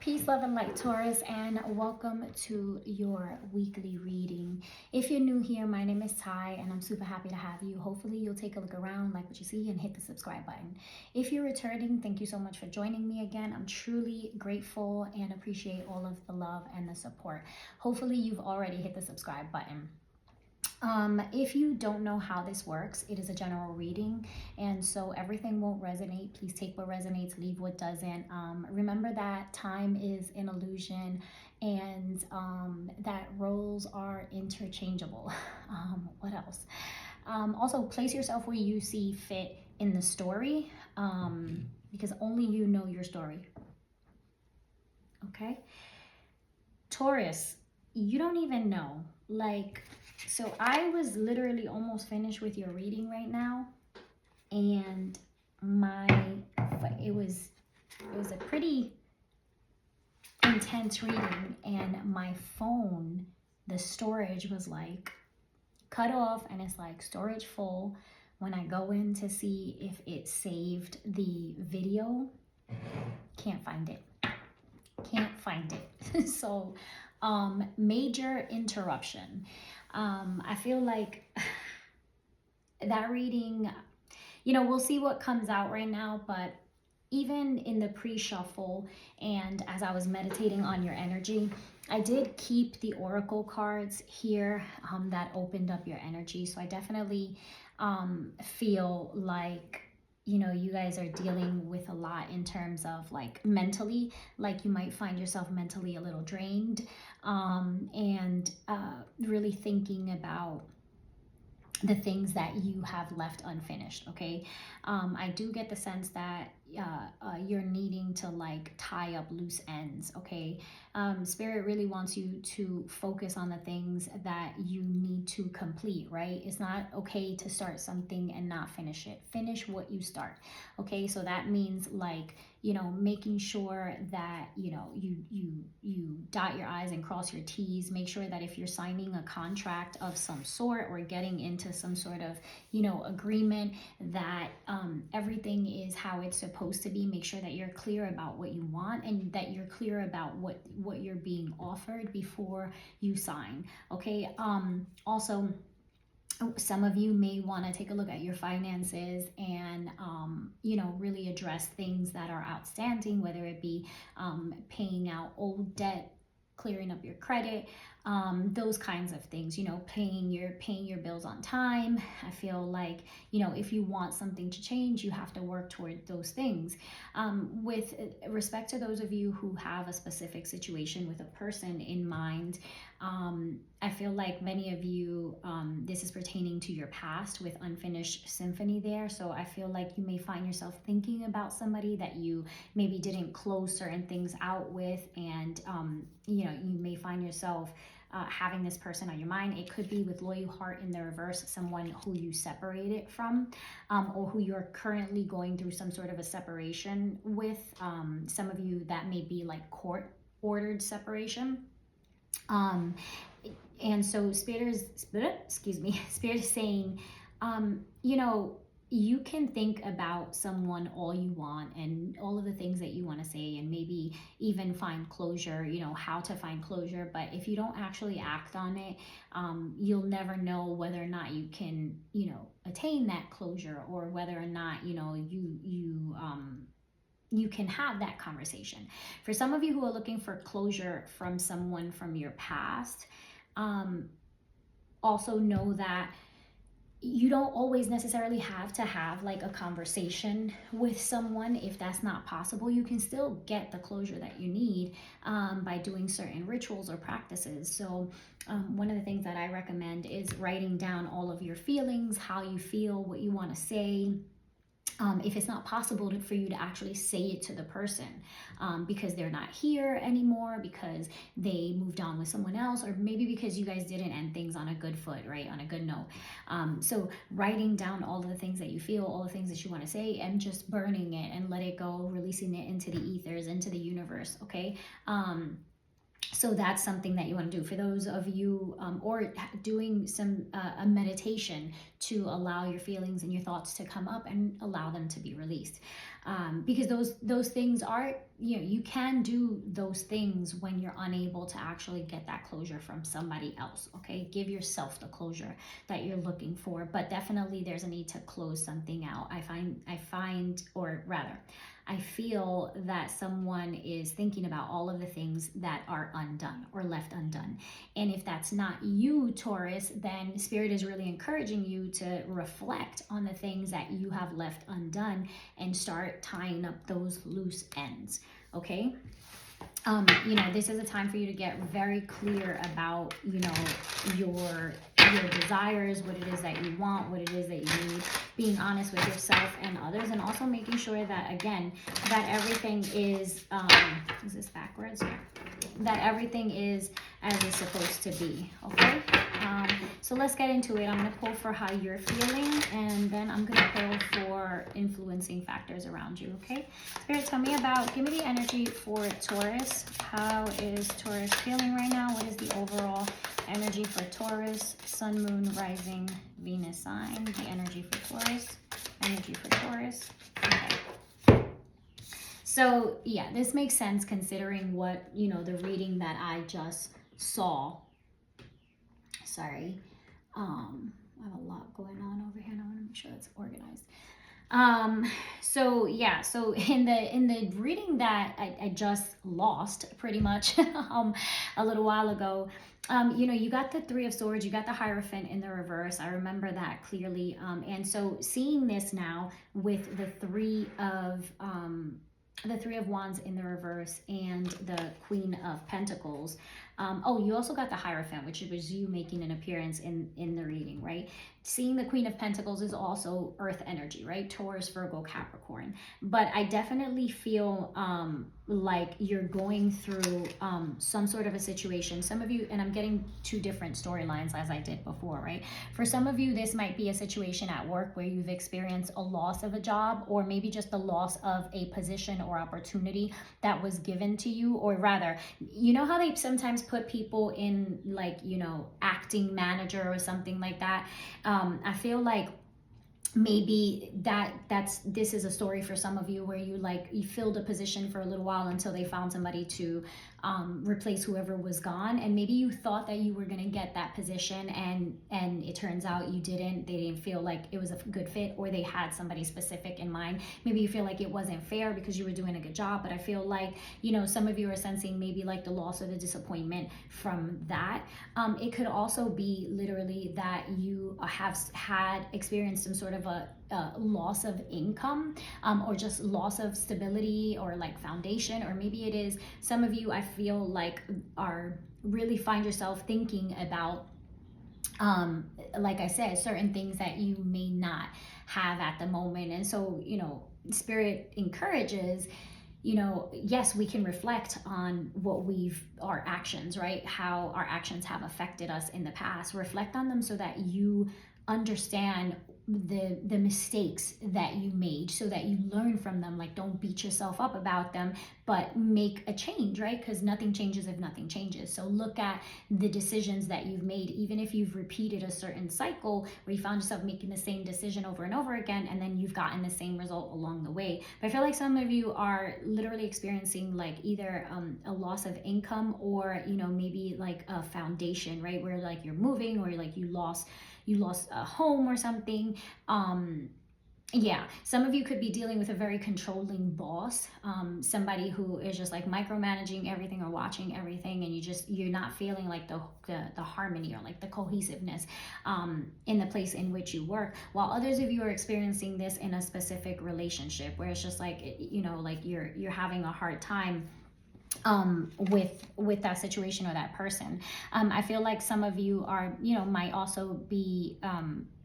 Peace, love, and light, Taurus, and welcome to your weekly reading. If you're new here, my name is Ty, and I'm super happy to have you. Hopefully, you'll take a look around, like what you see, and hit the subscribe button. If you're returning, thank you so much for joining me again. I'm truly grateful and appreciate all of the love and the support. Hopefully, you've already hit the subscribe button. If you don't know how this works, it is a general reading, and so everything won't resonate. Please take what resonates, leave what doesn't. Remember that time is an illusion, and that roles are interchangeable. What else? Also, place yourself where you see fit in the story, because only you know your story. Okay? Taurus, you don't even know. So I was literally almost finished with your reading right now, and it was a pretty intense reading, and my phone, the storage was like cut off, and it's like storage full. When I go in to see if it saved the video, can't find it. So major interruption. I feel like that reading, we'll see what comes out right now, but even in the pre-shuffle and as I was meditating on your energy, I did keep the oracle cards here that opened up your energy. So I definitely feel like you guys are dealing with a lot in terms of like mentally, like you might find yourself mentally a little drained, and really thinking about the things that you have left unfinished. Okay. I do get the sense that you're needing to like tie up loose ends. Okay. Spirit really wants you to focus on the things that you need to complete, right? It's not okay to start something and not finish it. Finish what you start. Okay. So that means like, making sure that, you dot your I's and cross your T's. Make sure that if you're signing a contract of some sort or getting into some sort of, agreement, that everything is how it's supposed to be. Make sure that you're clear about what you want and that you're clear about what you're being offered before you sign. Okay. Also, some of you may want to take a look at your finances and, really address things that are outstanding, whether it be paying out old debt, clearing up your credit, those kinds of things, paying your bills on time. I feel like, if you want something to change, you have to work toward those things. With respect to those of you who have a specific situation with a person in mind, I feel like many of you, this is pertaining to your past with unfinished symphony there. So I feel like you may find yourself thinking about somebody that you maybe didn't close certain things out with, and you may find yourself having this person on your mind. It could be with loyal heart in the reverse, someone who you separated from, or who you're currently going through some sort of a separation with. Some of you, that may be like court ordered separation. And so Spirit is saying, you can think about someone all you want and all of the things that you want to say, and maybe even find closure, how to find closure. But if you don't actually act on it, you'll never know whether or not you can, attain that closure, or whether or not, you can have that conversation. For some of you who are looking for closure from someone from your past, also know that you don't always necessarily have to have like a conversation with someone. If that's not possible, you can still get the closure that you need by doing certain rituals or practices. So one of the things that I recommend is writing down all of your feelings, how you feel, what you want to say. If it's not possible for you to actually say it to the person because they're not here anymore, because they moved on with someone else, or maybe because you guys didn't end things on a good foot, right? On a good note. So writing down all of the things that you feel, all the things that you want to say, and just burning it and let it go, releasing it into the ethers, into the universe. Okay. So that's something that you want to do for those of you, or doing some a meditation to allow your feelings and your thoughts to come up and allow them to be released, because those things are, you can do those things when you're unable to actually get that closure from somebody else. Okay, give yourself the closure that you're looking for, but definitely there's a need to close something out. I find, or rather, I feel that someone is thinking about all of the things that are undone or left undone. And if that's not you, Taurus, then Spirit is really encouraging you to reflect on the things that you have left undone and start tying up those loose ends. Okay? This is a time for you to get very clear about, your desires, what it is that you want, what it is that you need, being honest with yourself and others, and also making sure that, again, that everything is this backwards? Yeah. That everything is as it's supposed to be, okay? So let's get into it. I'm going to pull for how you're feeling, and then I'm going to pull for influencing factors around you, okay? Spirit, give me the energy for Taurus. How is Taurus feeling right now? What is the overall energy for Taurus? Sun, moon, rising, Venus sign. The energy for Taurus. Energy for Taurus. Okay. So yeah, this makes sense considering what, the reading that I just saw. Sorry. I have a lot going on over here and I want to make sure it's organized. So in the reading that I just lost pretty much a little while ago, you got the Three of Swords, you got the Hierophant in the reverse. I remember that clearly. And so seeing this now with the Three of Wands in the reverse and the Queen of Pentacles. You also got the Hierophant, which was you making an appearance in the reading, right? Seeing the Queen of Pentacles is also earth energy, right? Taurus, Virgo, Capricorn. But I definitely feel like you're going through some sort of a situation. Some of you, and I'm getting two different storylines as I did before, right? For some of you, this might be a situation at work where you've experienced a loss of a job, or maybe just the loss of a position or opportunity that was given to you, or rather, you know how they sometimes put people in, like, acting manager or something like that. I feel like maybe this is a story for some of you where you filled a position for a little while until they found somebody to replace whoever was gone, and maybe you thought that you were going to get that position, and it turns out you didn't. They didn't feel like it was a good fit, or they had somebody specific in mind. Maybe you feel like it wasn't fair because you were doing a good job, but I feel like some of you are sensing maybe like the loss or the disappointment from that. It could also be literally that you have had experienced some sort of a loss of income, or just loss of stability or like foundation, or maybe it is some of you, I feel like, are really find yourself thinking about, like I said, certain things that you may not have at the moment. And so Spirit encourages, yes, we can reflect on our actions, right? How our actions have affected us in the past. Reflect on them so that you understand the mistakes that you made, so that you learn from them. Like, don't beat yourself up about them, but make a change, right? Because nothing changes if nothing changes. So look at the decisions that you've made, even if you've repeated a certain cycle where you found yourself making the same decision over and over again, and then you've gotten the same result along the way. But I feel like some of you are literally experiencing like either a loss of income, or maybe like a foundation, right? Where like you're moving, or like you lost a home or something. Some of you could be dealing with a very controlling boss, somebody who is just like micromanaging everything or watching everything, and you're not feeling like the harmony or like the cohesiveness in the place in which you work. While others of you are experiencing this in a specific relationship where it's just like like you're having a hard time with that situation or that person. I feel like some of you are might also be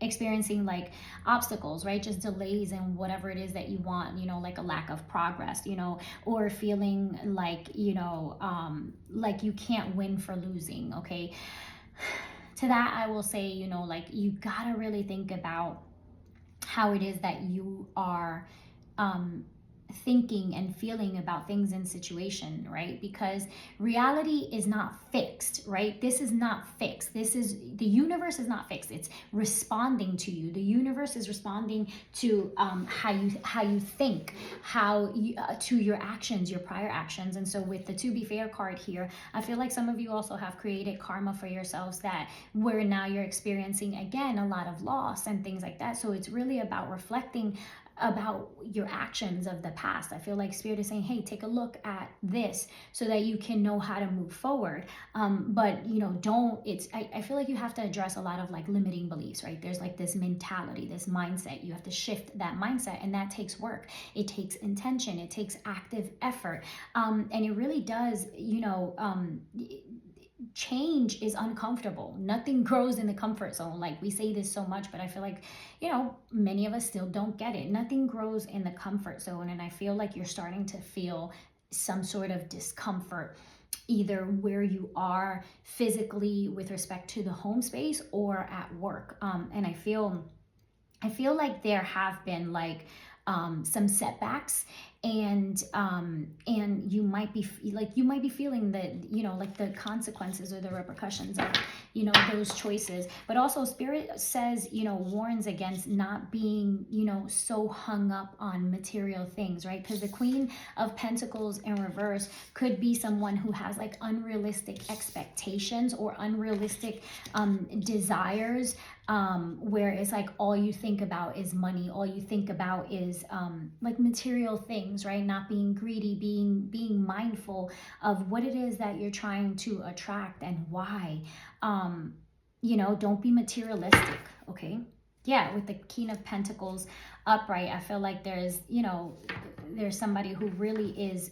experiencing like obstacles, right? Just delays in whatever it is that you want, like a lack of progress, or feeling like like you can't win for losing. Okay, to that I will say, like, you gotta really think about how it is that you are thinking and feeling about things in situation, right? Because reality is not fixed, right? This is not fixed. This is, the universe is not fixed. It's responding to you. The universe is responding to how you think, to your actions, your prior actions. And so with the To Be Fair card here, I feel like some of you also have created karma for yourselves, that where now you're experiencing again a lot of loss and things like that. So it's really about reflecting about your actions of the past. I feel like Spirit is saying, hey, take a look at this so that you can know how to move forward. But I feel like you have to address a lot of like limiting beliefs, right? There's like this mentality, this mindset. You have to shift that mindset, and that takes work. It takes intention. It takes active effort. And it really does, change is uncomfortable. Nothing grows in the comfort zone. Like, we say this so much, but I feel like, many of us still don't get it. Nothing grows in the comfort zone. And I feel like you're starting to feel some sort of discomfort, either where you are physically with respect to the home space or at work. And I feel like there have been like some setbacks, and you might be feeling the consequences or the repercussions of those choices. But also Spirit says, warns against not being so hung up on material things, right? Because the Queen of Pentacles in reverse could be someone who has like unrealistic expectations or unrealistic desires, where it's like all you think about is money, all you think about is like material things, right? Not being greedy, being mindful of what it is that you're trying to attract and why. Don't be materialistic, okay? Yeah, with the King of Pentacles upright, I feel like there's somebody who really is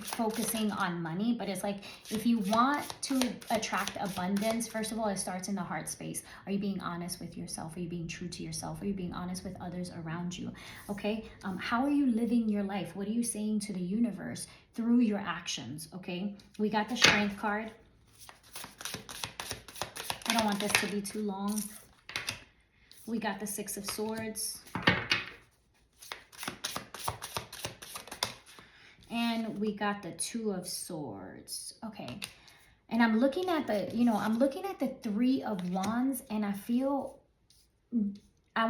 focusing on money. But it's like, if you want to attract abundance, first of all, it starts in the heart space. Are you being honest with yourself? Are you being true to yourself? Are you being honest with others around you? Okay, how are you living your life? What are you saying to the universe through your actions? Okay, we got the Strength card. I don't want this to be too long. We got the Six of Swords. And we got the Two of Swords. Okay. And I'm looking at the Three of Wands, and I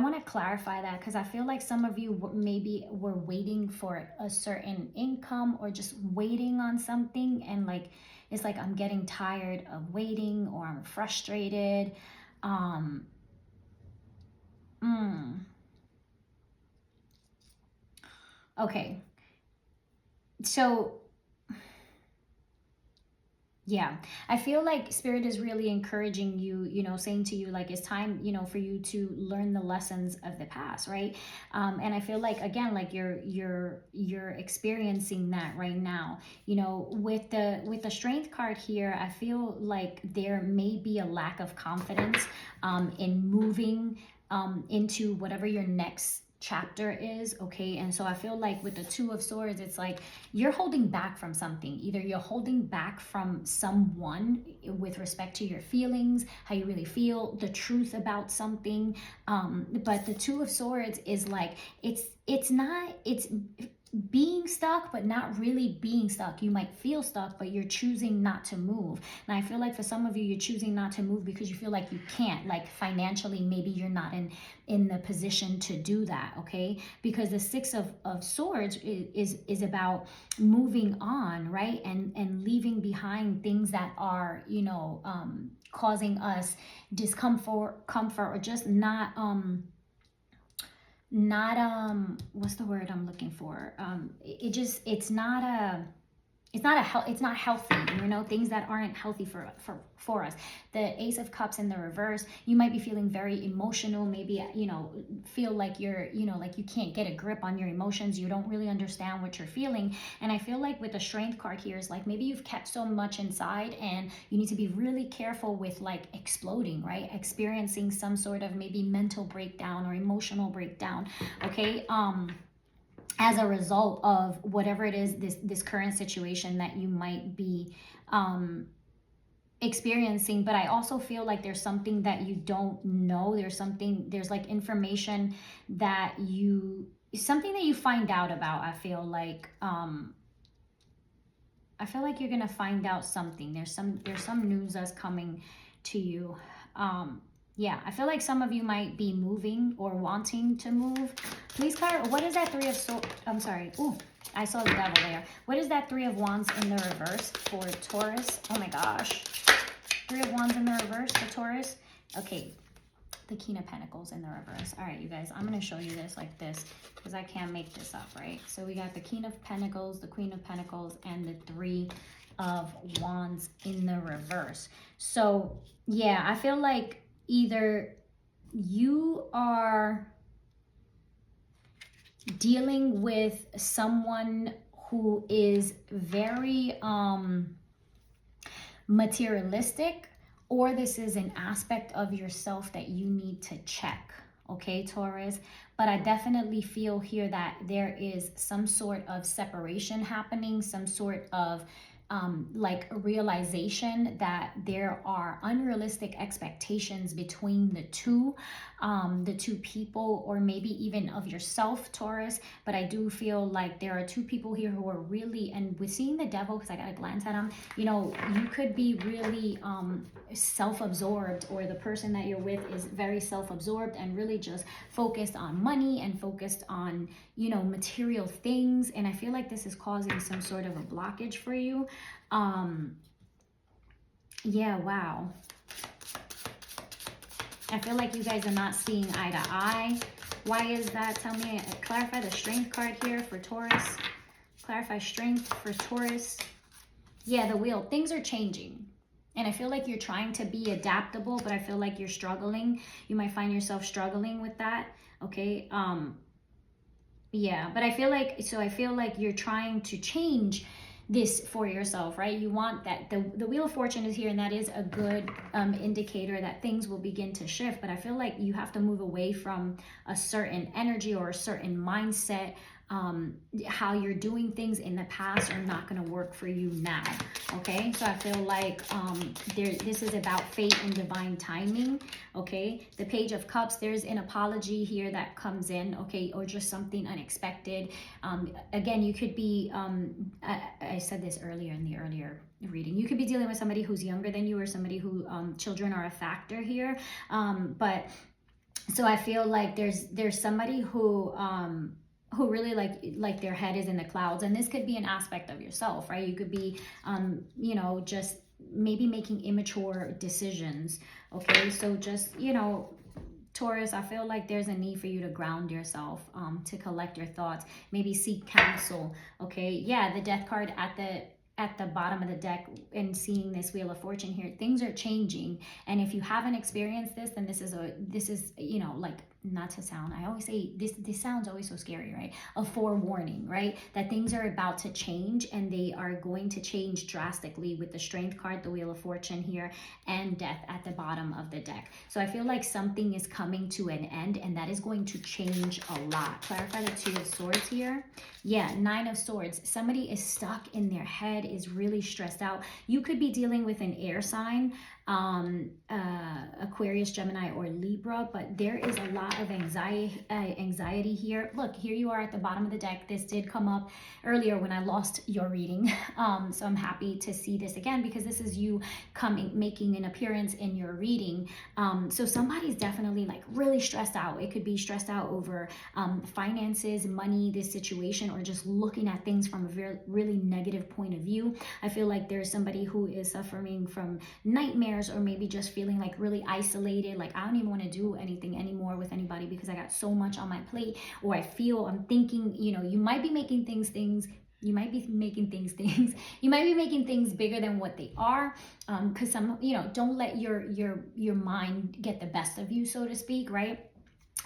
want to clarify that, because I feel like some of you maybe were waiting for a certain income, or just waiting on something, and like it's like, I'm getting tired of waiting, or I'm frustrated. Okay. So yeah, I feel like Spirit is really encouraging you, saying to you, like, it's time, for you to learn the lessons of the past, right? And I feel like, again, like you're experiencing that right now. With the Strength card here, I feel like there may be a lack of confidence in moving into whatever your next chapter is, okay? And so I feel like with the Two of Swords, it's like you're holding back from something. Either you're holding back from someone with respect to your feelings, how you really feel, the truth about something. But the Two of Swords is like, it's being stuck, but not really being stuck. You might feel stuck, but you're choosing not to move. And I feel like for some of you, you're choosing not to move because you feel like you can't, like financially, maybe you're not in the position to do that, okay? Because the Six of Swords is about moving on, right? And leaving behind things that are, causing us discomfort, or just not what's the word I'm looking for? It's not healthy, things that aren't healthy for us. The Ace of Cups in the reverse, you might be feeling very emotional, maybe feel like you're like you can't get a grip on your emotions, you don't really understand what you're feeling. And I feel like with the Strength card here is like, maybe you've kept so much inside, and you need to be really careful with like exploding, right? Experiencing some sort of maybe mental breakdown or emotional breakdown, okay? As a result of whatever it is, this current situation that you might be experiencing. But I also feel like there's something that you don't know. There's like information that you something that you find out about. I feel like you're gonna find out something. There's some news that's coming to you. Yeah, I feel like some of you might be moving or wanting to move. Please clarify, what is that Three of Swords? I'm sorry. Ooh, I saw the devil there. What is that Three of Wands in the reverse for Taurus? Oh my gosh. Three of Wands in the reverse for Taurus. Okay, the King of Pentacles in the reverse. All right, you guys, I'm going to show you this like this because I can't make this up, right? So we got the King of Pentacles, the Queen of Pentacles, and the Three of Wands in the reverse. So, yeah, I feel like either you are dealing with someone who is very materialistic, or this is an aspect of yourself that you need to check, okay, Taurus? But I definitely feel here that there is some sort of separation happening, some sort of like a realization that there are unrealistic expectations between the two people, or maybe even of yourself, Taurus. But I do feel like there are two people here who are really, and with seeing the devil, because I got a glance at him, you know, you could be really self-absorbed, or the person that you're with is very self-absorbed and really just focused on money and focused on, you know, material things. And I feel like this is causing some sort of a blockage for you. Yeah, wow. I feel like you guys are not seeing eye to eye. Why is that? Tell me, clarify the strength card here for Taurus. Clarify strength for Taurus. Yeah, the wheel. Things are changing. And I feel like you're trying to be adaptable, but I feel like you're struggling. You might find yourself struggling with that. Okay. Yeah, but I feel like you're trying to change this for yourself, right? You want that the Wheel of Fortune is here, and that is a good indicator that things will begin to shift. But I feel like you have to move away from a certain energy or a certain mindset. How you're doing things in the past are not going to work for you now. Okay, so I feel like this is about fate and divine timing. Okay, the Page of Cups, there's an apology here that comes in, okay, or just something unexpected. Again, you could be I said this earlier in the earlier reading, you could be dealing with somebody who's younger than you, or somebody who children are a factor here. But so I feel like there's somebody who really like their head is in the clouds, and this could be an aspect of yourself, right? You could be you know, just maybe making immature decisions. Okay, so just, you know, Taurus, I feel like there's a need for you to ground yourself, to collect your thoughts, maybe seek counsel. Okay, yeah, the Death card at the bottom of the deck, and seeing this Wheel of Fortune here, things are changing. And if you haven't experienced this, then this is, you know, like, not to sound, I always say this sounds always so scary, right? A forewarning, right? That things are about to change, and they are going to change drastically, with the Strength card, the Wheel of Fortune here, and Death at the bottom of the deck. So I feel like something is coming to an end, and that is going to change a lot. Clarify the Two of Swords here. Yeah, Nine of Swords. Somebody is stuck in their head, is really stressed out. You could be dealing with an air sign, Aquarius, Gemini, or Libra, but there is a lot of anxiety here. Look, here you are at the bottom of the deck. This did come up earlier when I lost your reading, so I'm happy to see this again, because this is you making an appearance in your reading. So somebody's definitely like really stressed out. It could be stressed out over finances, money, this situation, or just looking at things from a really negative point of view. I feel like there's somebody who is suffering from nightmares, or maybe just feeling like really isolated, like I don't even want to do anything anymore with anybody because I got so much on my plate. Or I'm thinking, you know, you might be making things you might be making things bigger than what they are, because some, you know, don't let your mind get the best of you, so to speak, right?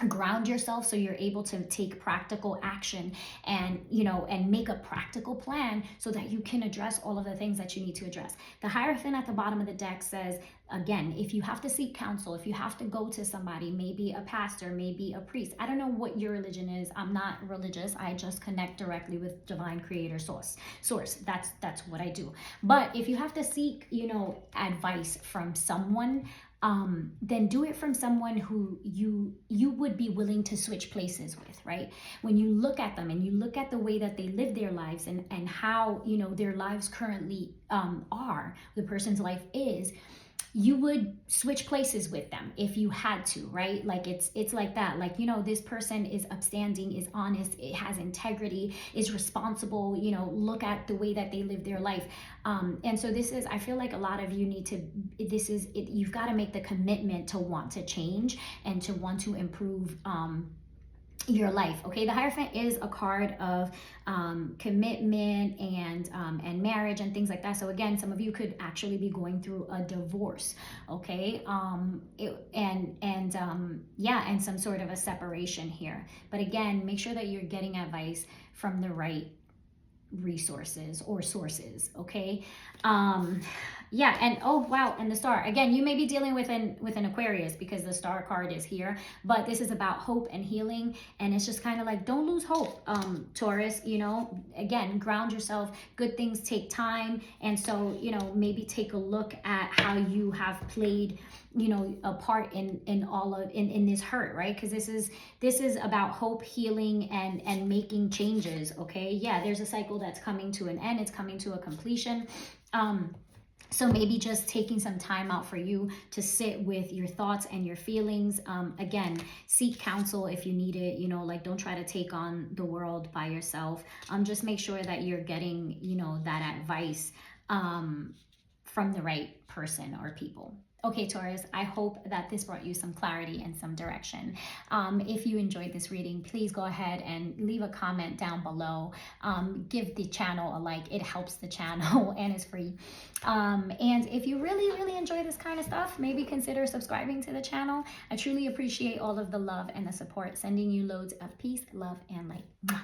Ground yourself so you're able to take practical action, and, you know, and make a practical plan so that you can address all of the things that you need to address. The Hierophant at the bottom of the deck says, again, if you have to seek counsel, if you have to go to somebody, maybe a pastor, maybe a priest. I don't know what your religion is. I'm not religious. I just connect directly with divine creator source. That's what I do. But if you have to seek, you know, advice from someone, then do it from someone who you would be willing to switch places with, right? When you look at them and you look at the way that they live their lives and how, you know, their lives currently are, the person's life is, you would switch places with them if you had to, right? Like it's like that. Like, you know, this person is upstanding, is honest, it has integrity, is responsible, you know, look at the way that they live their life. And so this is, I feel like a lot of you need to, this is it, you've got to make the commitment to want to change and to want to improve your life. Okay, the Hierophant is a card of commitment and marriage and things like that. So again, some of you could actually be going through a divorce. Okay, yeah, and some sort of a separation here. But again, make sure that you're getting advice from the right resources or sources. Okay, yeah, and oh wow, and the star again, you may be dealing with an Aquarius because the star card is here, but this is about hope and healing, and it's just kind of like, don't lose hope, Taurus. You know, again, ground yourself. Good things take time, and so, you know, maybe take a look at how you have played, you know, a part in all of in this hurt, right? Because this is about hope, healing, and making changes. Okay, yeah, there's a cycle that's coming to an end, it's coming to a completion. So maybe just taking some time out for you to sit with your thoughts and your feelings. Again, seek counsel if you need it. You know, like, don't try to take on the world by yourself. Just make sure that you're getting, you know, that advice from the right person or people. Okay, Taurus, I hope that this brought you some clarity and some direction. If you enjoyed this reading, please go ahead and leave a comment down below. Give the channel a like. It helps the channel and it's free. And if you really, really enjoy this kind of stuff, maybe consider subscribing to the channel. I truly appreciate all of the love and the support. Sending you loads of peace, love, and light. Mwah.